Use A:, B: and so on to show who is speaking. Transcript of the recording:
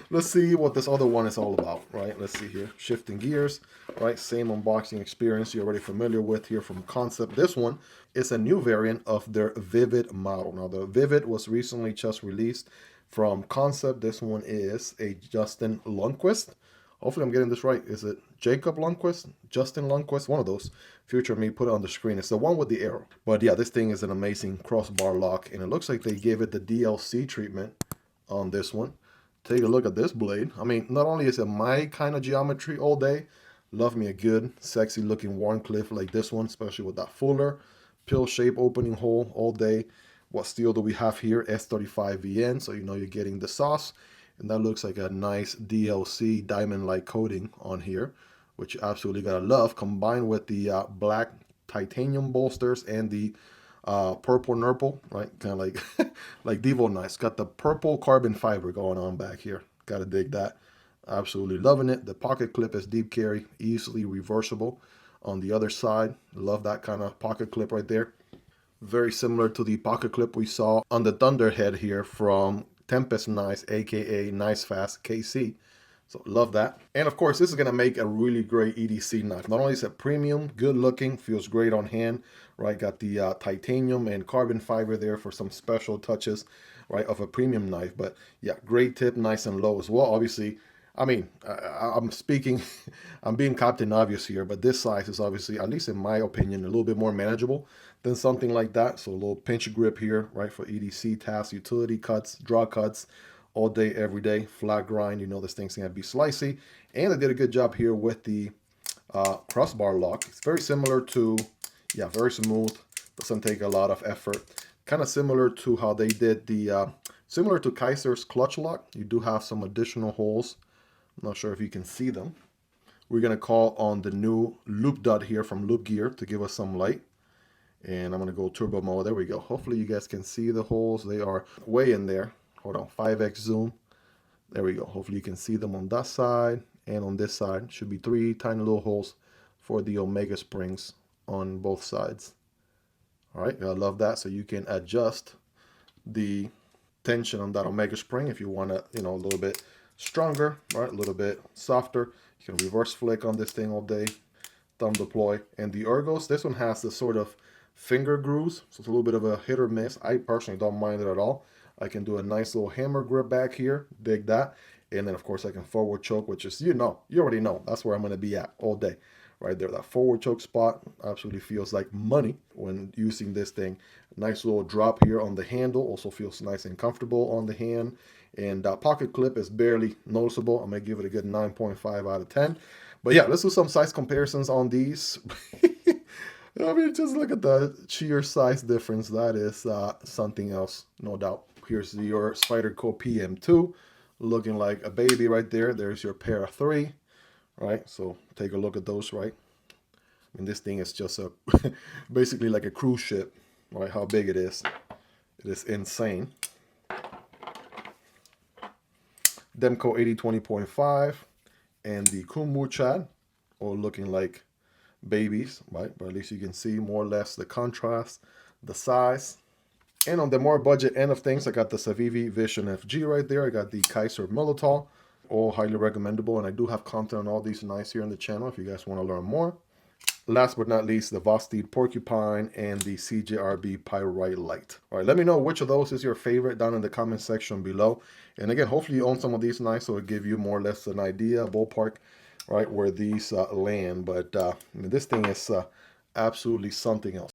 A: let's see what this other one is all about, right? Let's see here. Shifting gears, right? Same unboxing experience you're already familiar with here from Kansept. This one is a new variant of their Vivid model. Now, the Vivid was recently just released from Kansept. This one is a Justin Lundquist. Hopefully I'm getting this right. Is it Jacob Lundquist? Justin Lundquist? One of those. Future me, put it on the screen. It's the one with the arrow. But yeah, this thing is an amazing crossbar lock. And it looks like they gave it the DLC treatment on this one. Take a look at this blade. I mean, not only is it my kind of geometry all day, love me a good, sexy looking Warncliffe like this one, especially with that fuller pill shape opening hole all day. What steel do we have here? S35VN, so you know you're getting the sauce. And that looks like a nice DLC diamond-like coating on here, which you absolutely gotta love, combined with the black titanium bolsters and the purple nurple, right? Kind of like like Devo Nice. Got the purple carbon fiber going on back here. Gotta dig that. Absolutely loving it. The pocket clip is deep carry, easily reversible. On the other side, love that kind of pocket clip right there. Very similar to the pocket clip we saw on the Thunderhead here from Tempest Nice, aka Nice Fast KC. So love that. And of course, this is gonna make a really great EDC knife. Not only is it premium, good looking, feels great on hand, right? Got the titanium and carbon fiber there for some special touches, right, of a premium knife. But yeah, great tip, nice and low as well. Obviously, I mean, I'm speaking, I'm being Captain Obvious here, but this size is obviously, at least in my opinion, a little bit more manageable than something like that. So a little pinch grip here, right, for EDC tasks, utility cuts, draw cuts, all day, every day, flat grind. You know this thing's gonna be slicey. And they did a good job here with the crossbar lock. It's very similar to, yeah, very smooth, doesn't take a lot of effort. Kind of similar to how they did the, similar to Kizer's clutch lock. You do have some additional holes. I'm not sure if you can see them. We're gonna call on the new LoopDot here from LoopGear to give us some light. And I'm gonna go turbo mode. There we go. Hopefully you guys can see the holes. They are way in there. Hold on, 5x zoom. There we go. Hopefully you can see them on that side and on this side. Should be 3 tiny little holes for the Omega springs on both sides. All right, I love that. So you can adjust the tension on that Omega spring if you want to, you know, a little bit stronger, right? A little bit softer. You can reverse flick on this thing all day. Thumb deploy. And the ergos, this one has the sort of finger grooves, so it's a little bit of a hit or miss. I personally don't mind it at all. I can do a nice little hammer grip back here, dig that. And then of course I can forward choke, which is, you already know, that's where I'm gonna be at all day. Right there, that forward choke spot absolutely feels like money when using this thing. Nice little drop here on the handle, also feels nice and comfortable on the hand. And pocket clip is barely noticeable. I'm gonna give it a good 9.5 out of 10. But yeah, let's do some size comparisons on these. I mean, just look at the sheer size difference. That is something else, no doubt. Here's your Spyderco PM2, looking like a baby right there. There's your Para 3, right? So take a look at those, right? I mean, this thing is just a basically like a cruise ship, right? How big it is. It is insane. Demko AD 20.5 and the Kunwu Chad, all looking like babies, right? But at least you can see more or less the contrast, the size. And on the more budget end of things, I got the Civivi Vision FG right there. I got the Kizer Militaw, all highly recommendable. And I do have content on all these nice here on the channel if you guys want to learn more. Last but not least, the Vosteed Porcupine and the CJRB Pyrite Light. All right, let me know which of those is your favorite down in the comment section below. And again, hopefully you own some of these nice, so it'll give you more or less an idea, a ballpark, right, where these land. But I mean, this thing is absolutely something else.